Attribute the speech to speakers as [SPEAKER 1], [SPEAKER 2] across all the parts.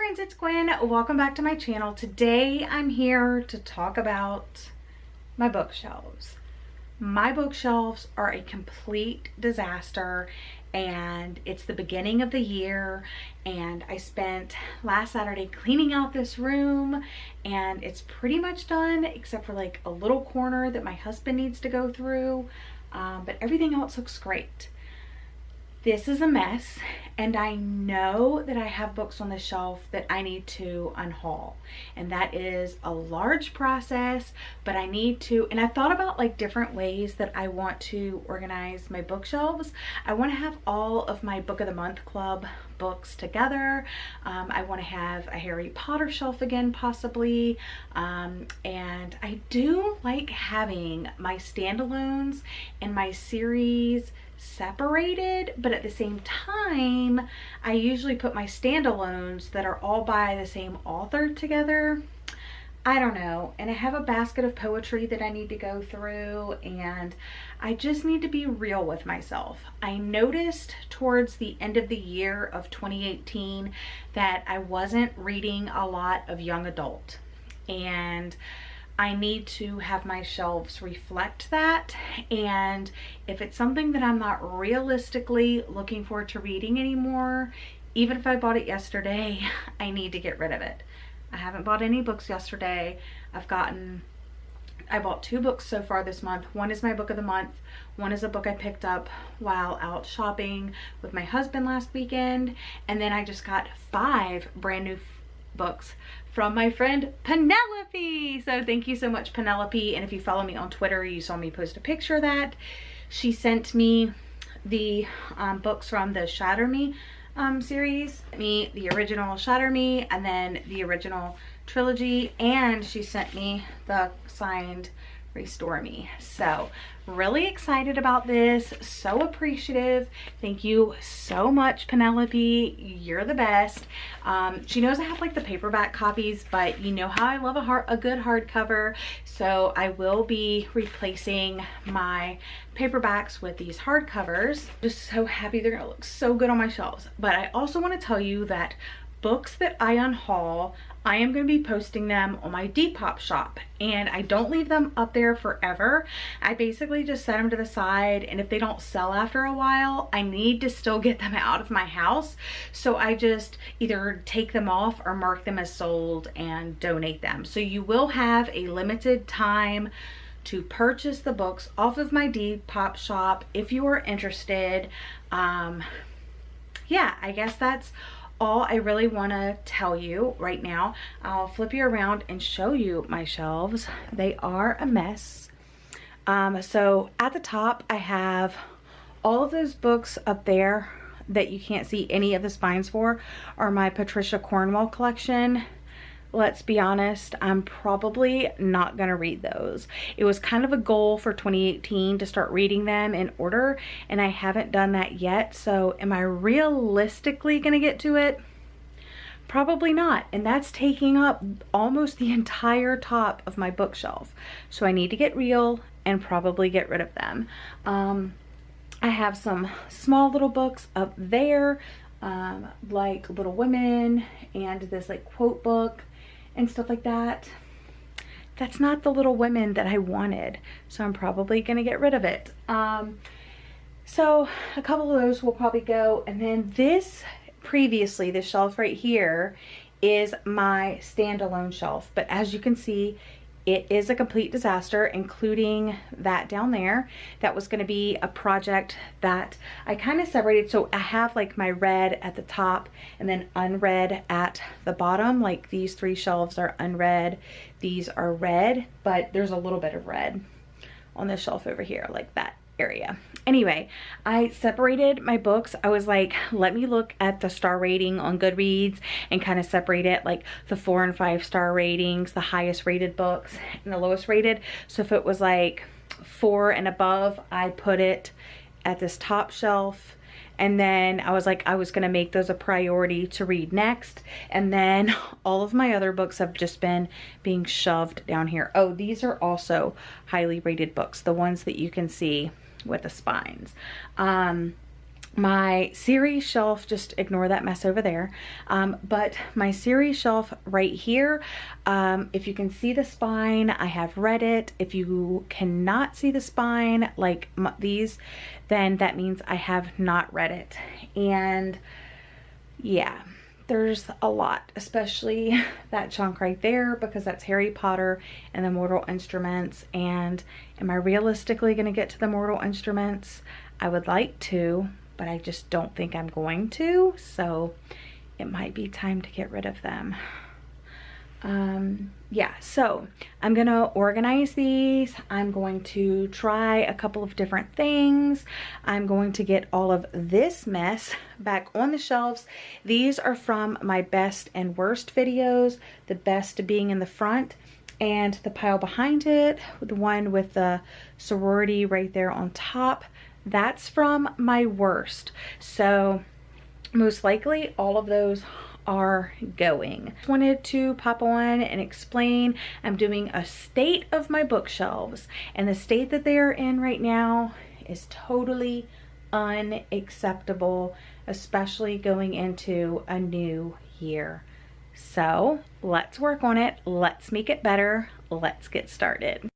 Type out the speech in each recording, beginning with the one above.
[SPEAKER 1] friends, it's Gwen. Welcome back to my channel. Today I'm here to talk about my bookshelves. My bookshelves are a complete disaster, and it's the beginning of the year, and I spent last Saturday cleaning out this room, and it's pretty much done except for like a little corner that my husband needs to go through, but everything else looks great. This is a mess, and I know that I have books on the shelf that I need to unhaul, and that is a large process, but I need to, and I've thought about like different ways that I want to organize my bookshelves. I want to have all of my Book of the Month Club books together. I want to have a Harry Potter shelf again, possibly, and I do like having my standalones and my series separated, but at the same time I usually put my standalones that are all by the same author together. I don't know, and I have a basket of poetry that I need to go through, and I just need to be real with myself. I noticed towards the end of the year of 2018 that I wasn't reading a lot of young adult, and I need to have my shelves reflect that. And if it's something that I'm not realistically looking forward to reading anymore, even if I bought it yesterday, I need to get rid of it. I haven't bought any books yesterday. I bought 2 books so far this month. One is my Book of the Month. One is a book I picked up while out shopping with my husband last weekend. And then I just got 5 brand new books from my friend Penelope. So thank you so much, Penelope. And if you follow me on Twitter, you saw me post a picture of that. She sent me the books from the Shatter Me series, the original Shatter Me, and then the original trilogy, and she sent me the signed Restore Me. So really excited about this, so appreciative. Thank you so much, Penelope. You're the best. She knows I have like the paperback copies, but you know how I love a good hardcover, so I will be replacing my paperbacks with these hardcovers. Just so happy they're gonna look so good on my shelves. But I also want to tell you that books that I unhaul, I am going to be posting them on my Depop shop, and I don't leave them up there forever. I basically just set them to the side, and if they don't sell after a while, I need to still get them out of my house. So I just either take them off or mark them as sold and donate them. So you will have a limited time to purchase the books off of my Depop shop if you are interested. Yeah, I guess that's all I really want to tell you right now. I'll flip you around and show you my shelves. They are a mess. So at the top I have all of those books up there that you can't see any of the spines for are my Patricia Cornwell collection. Let's be honest, I'm probably not gonna read those. It was kind of a goal for 2018 to start reading them in order, and I haven't done that yet. So am I realistically gonna get to it? Probably not, and that's taking up almost the entire top of my bookshelf. So I need to get real and probably get rid of them. I have some small little books up there, like Little Women and this like quote book and stuff like that. That's not the Little Women that I wanted, so I'm probably gonna get rid of it. So a couple of those will probably go, and then this shelf right here is my standalone shelf, but as you can see, it is a complete disaster, including that down there. That was going to be a project that I kind of separated. So I have like my red at the top and then unread at the bottom. Like these 3 shelves are unread. These are red, but there's a little bit of red on this shelf over here, like that area. Anyway, I separated my books. I was like, let me look at the star rating on Goodreads and kind of separate it, like the 4 and 5 star ratings, the highest rated books and the lowest rated. So if it was like 4 and above, I put it at this top shelf, and then I was like, I was gonna make those a priority to read next, and then all of my other books have just been being shoved down here. Oh, these are also highly rated books, the ones that you can see with the spines. My series shelf, just ignore that mess over there, but my series shelf right here, if you can see the spine, I have read it. If you cannot see the spine like these, then that means I have not read it. And yeah, there's a lot, especially that chunk right there, because that's Harry Potter and the Mortal Instruments. And am I realistically going to get to the Mortal Instruments? I would like to, but I just don't think I'm going to, so it might be time to get rid of them. Yeah, so I'm gonna organize these. I'm going to try a couple of different things. I'm going to get all of this mess back on the shelves. These are from my best and worst videos, the best being in the front, and the pile behind it, the one with the sorority right there on top, that's from my worst. So most likely all of those are going. Wanted to pop on and explain I'm doing a state of my bookshelves, and the state that they are in right now is totally unacceptable, especially going into a new year. So let's work on it. Let's make it better. Let's get started.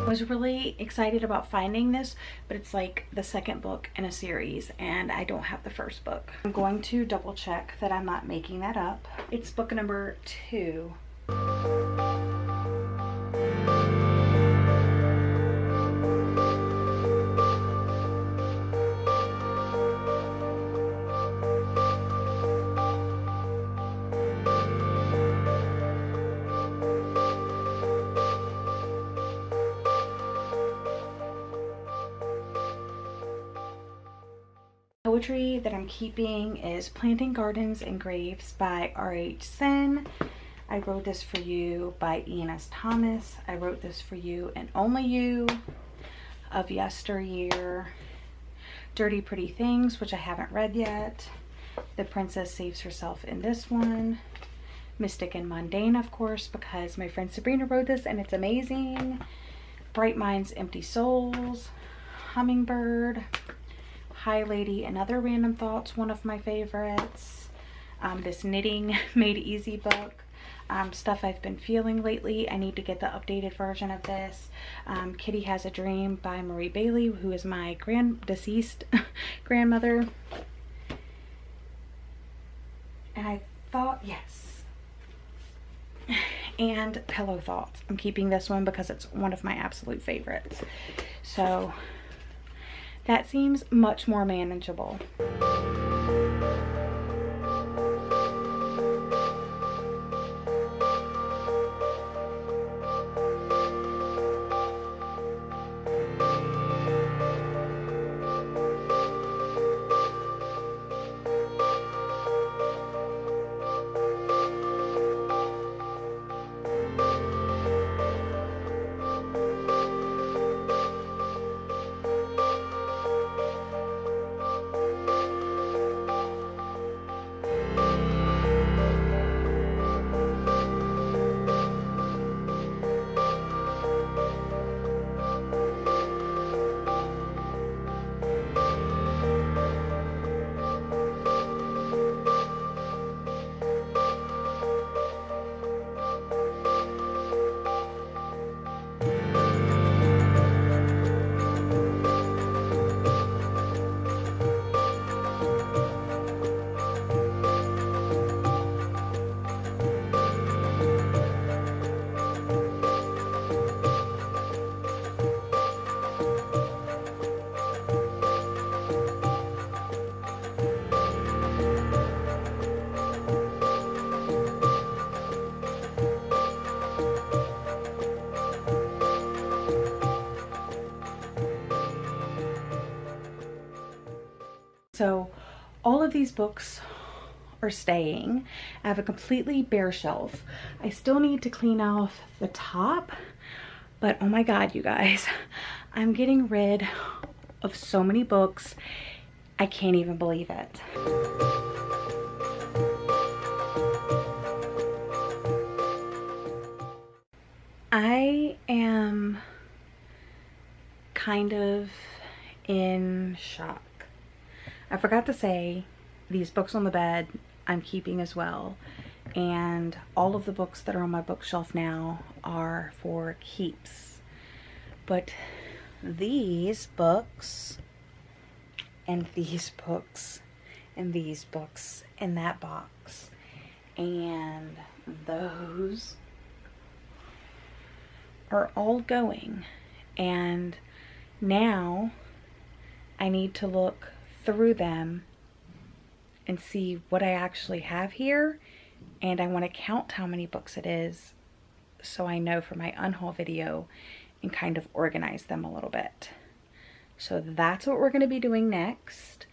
[SPEAKER 1] I was really excited about finding this, but it's like the second book in a series and I don't have the first book. I'm going to double check that I'm not making that up. It's book number 2. Poetry that I'm keeping is Planting Gardens and Graves by R.H. Sin. I Wrote This For You by Ian S. Thomas. I Wrote This For You and Only You, Of Yesteryear. Dirty Pretty Things, which I haven't read yet. The Princess Saves Herself in this one. Mystic and Mundane, of course, because my friend Sabrina wrote this and it's amazing. Bright Minds, Empty Souls. Hummingbird. Hi Lady and Other Random Thoughts, one of my favorites. This Knitting Made Easy book. Stuff I've been feeling lately. I need to get the updated version of this. Kitty Has a Dream by Marie Bailey, who is my deceased grandmother. And I thought, yes. And Pillow Thoughts. I'm keeping this one because it's one of my absolute favorites. So that seems much more manageable. So all of these books are staying. I have a completely bare shelf. I still need to clean off the top, but oh my God, you guys, I'm getting rid of so many books. I can't even believe it. I am kind of in shock. I forgot to say, these books on the bed I'm keeping as well. And all of the books that are on my bookshelf now are for keeps. But these books, and these books, and these books in that box, and those are all going. And now I need to look through them and see what I actually have here, and I want to count how many books it is so I know for my unhaul video and kind of organize them a little bit. So that's what we're going to be doing next.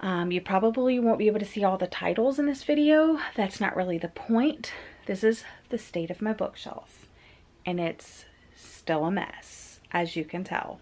[SPEAKER 1] You probably won't be able to see all the titles in this video. That's not really the point. This is the state of my bookshelf, and it's still a mess, as you can tell.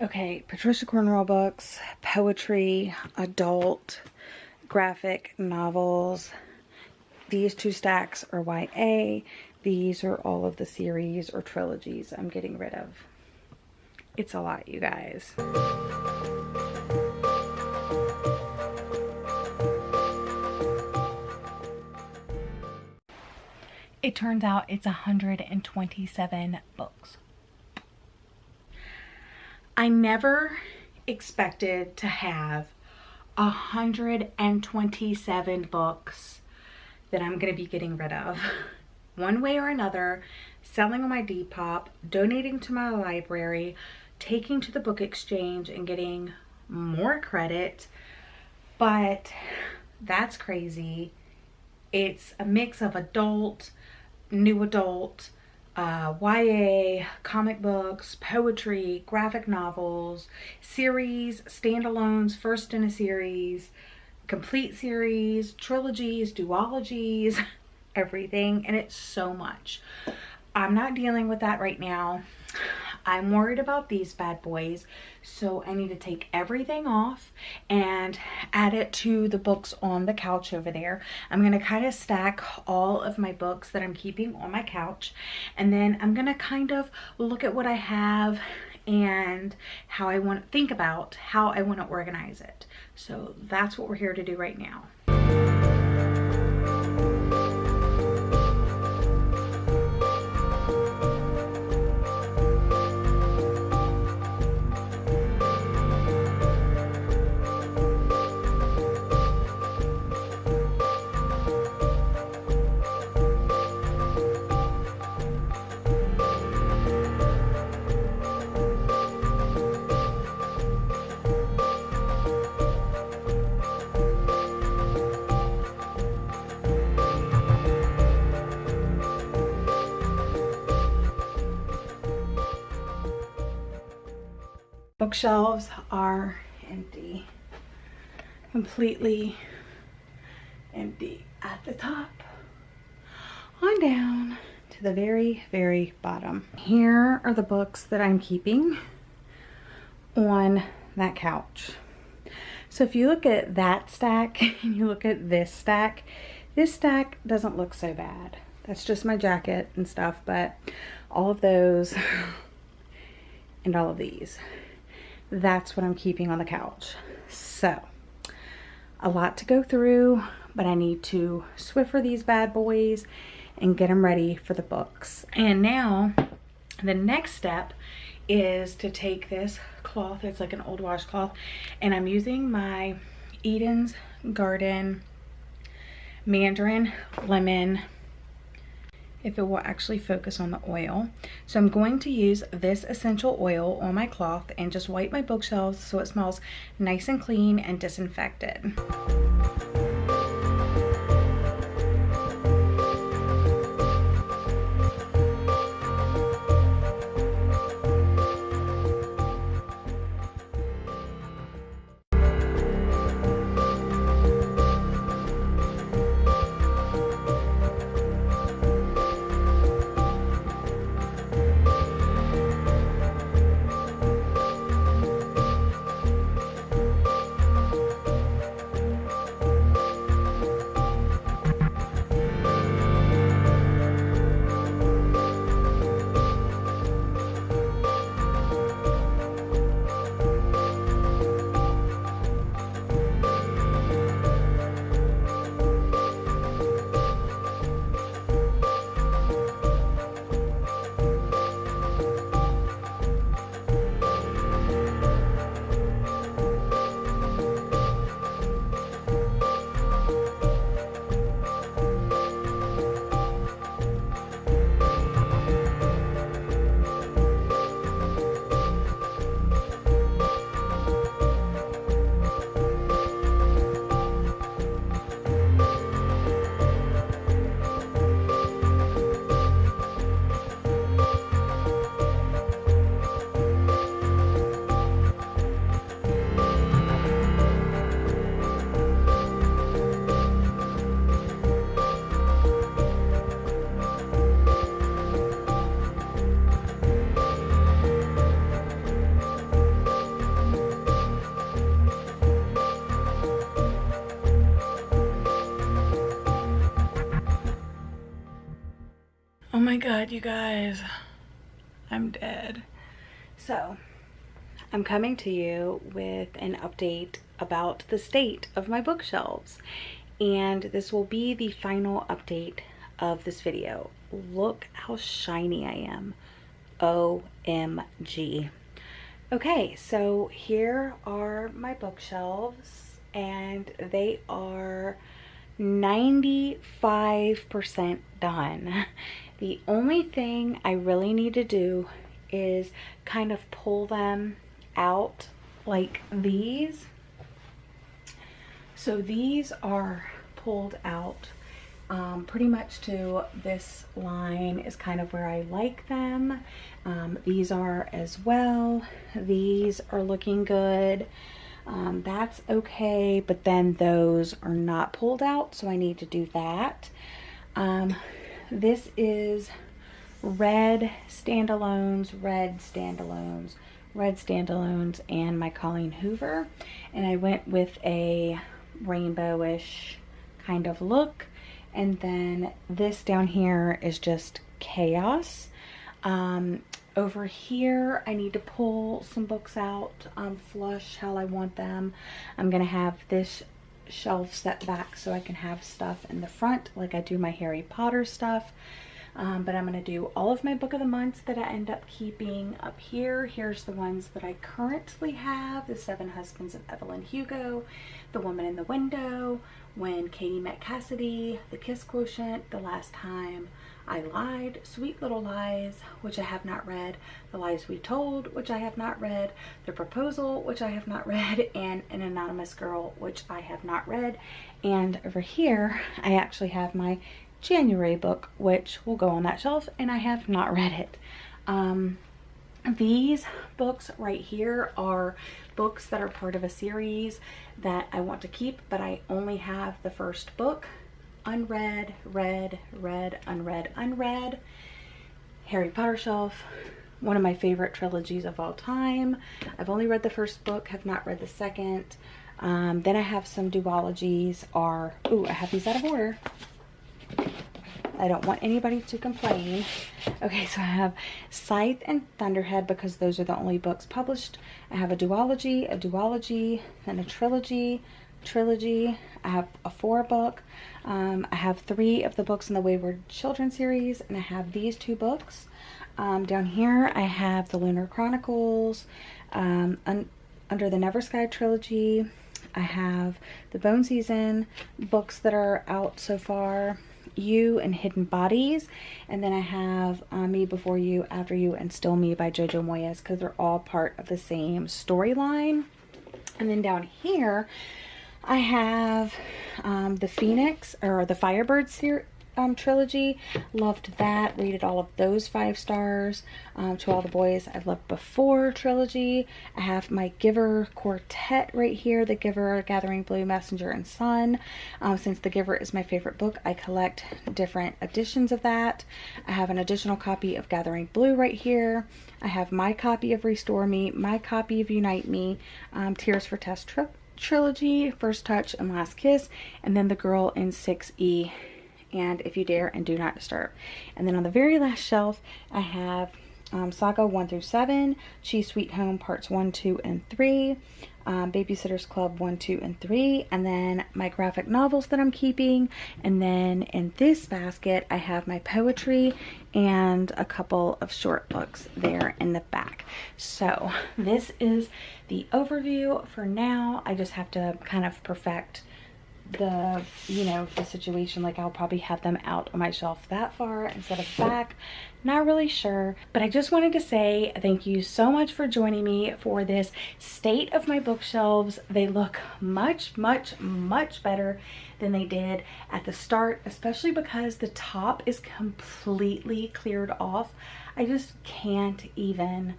[SPEAKER 1] Okay, Patricia Cornwell books, poetry, adult, graphic novels. These two stacks are YA. These are all of the series or trilogies I'm getting rid of. It's a lot, you guys. It turns out it's 127 books. I never expected to have 127 books that I'm going to be getting rid of. One way or another, selling on my Depop, donating to my library, taking to the book exchange and getting more credit. But that's crazy. It's a mix of adult, new adult, YA, comic books, poetry, graphic novels, series, standalones, first in a series, complete series, trilogies, duologies, everything. And it's so much. I'm not dealing with that right now. I'm worried about these bad boys, so I need to take everything off and add it to the books on the couch over there. I'm going to kind of stack all of my books that I'm keeping on my couch, and then I'm going to kind of look at what I have and how I want to think about how I want to organize it. So that's what we're here to do right now. Bookshelves are empty, completely empty at the top on down to the very, very bottom. Here are the books that I'm keeping on that couch. So if you look at that stack and you look at this stack doesn't look so bad. That's just my jacket and stuff, but all of those and all of these, that's what I'm keeping on the couch. So a lot to go through, but I need to Swiffer these bad boys and get them ready for the books. And now the next step is to take this cloth, it's like an old washcloth, and I'm using my Eden's Garden Mandarin Lemon, if it will actually focus on the oil. So I'm going to use this essential oil on my cloth and just wipe my bookshelves so it smells nice and clean and disinfected. my God, you guys, I'm dead. So I'm coming to you with an update about the state of my bookshelves, and this will be the final update of this video. Look how shiny I am. OMG. Okay, so here are my bookshelves, and they are 95% done. The only thing I really need to do is kind of pull them out like these. So these are pulled out pretty much to this line is kind of where I like them. These are as well. These are looking good. That's okay, but then those are not pulled out, so I need to do that. This is red standalones, and my Colleen Hoover, and I went with a rainbowish kind of look. And then this down here is just chaos. Over here, I need to pull some books out, flush how I want them. I'm gonna have this shelf set back so I can have stuff in the front like I do my Harry Potter stuff. But I'm gonna do all of my book of the months that I end up keeping up here. Here's the ones that I currently have: The Seven Husbands of Evelyn Hugo, The Woman in the Window, When Katie Met Cassidy, The Kiss Quotient, The Last Time I Lied, Sweet Little Lies, which I have not read, The Lies We Told, which I have not read, The Proposal, which I have not read, and An Anonymous Girl, which I have not read. And over here, I actually have my January book, which will go on that shelf, and I have not read it. These books right here are books that are part of a series that I want to keep, but I only have the first book. Unread, read, read, unread, unread. Harry Potter shelf, one of my favorite trilogies of all time. I've only read the first book, have not read the second. Then I have some duologies. Ooh, I have these out of order. I don't want anybody to complain. Okay, so I have Scythe and Thunderhead because those are the only books published. I have a duology, then a trilogy. I have a 4-book. I have 3 of the books in the Wayward Children series, and I have these 2 books. Down here I have the Lunar Chronicles, Under the Never Sky trilogy. I have the Bone Season books that are out so far, You and Hidden Bodies, and then I have Me Before You, After You, and Still Me by Jojo Moyes, because they're all part of the same storyline. And then down here I have the Phoenix, or the Firebird trilogy. Loved that. Rated all of those 5 stars. To All the Boys I've Loved Before trilogy. I have my Giver quartet right here. The Giver, Gathering Blue, Messenger, and Sun. Since The Giver is my favorite book, I collect different editions of that. I have an additional copy of Gathering Blue right here. I have my copy of Restore Me, my copy of Unite Me, Tears for Tess trilogy, First Touch and Last Kiss, and then The Girl in 6E, and If You Dare and Do Not Disturb. And then on the very last shelf I have Saga 1 through 7, She's Sweet Home Parts 1, 2, and 3, Babysitter's Club 1, 2, and 3, and then my graphic novels that I'm keeping. And then in this basket I have my poetry and a couple of short books there in the back. So this is the overview for now. I just have to kind of perfect the situation. Like, I'll probably have them out on my shelf that far instead of back. Not really sure, but I just wanted to say thank you so much for joining me for this state of my bookshelves. They look much, much, much better than they did at the start, especially because the top is completely cleared off. I just can't even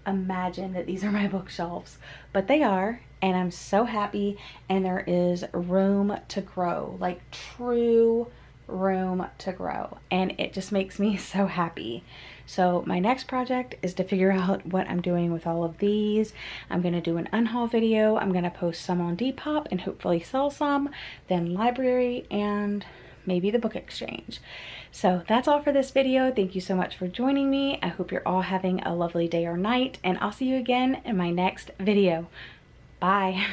[SPEAKER 1] imagine that these are my bookshelves, but they are, and I'm so happy. And there is room to grow, like true room to grow, and it just makes me so happy. So my next project is to figure out what I'm doing with all of these. I'm going to do an unhaul video. I'm going to post some on Depop and hopefully sell some, then library, and maybe the book exchange. So that's all for this video. Thank you so much for joining me. I hope you're all having a lovely day or night, and I'll see you again in my next video. Bye.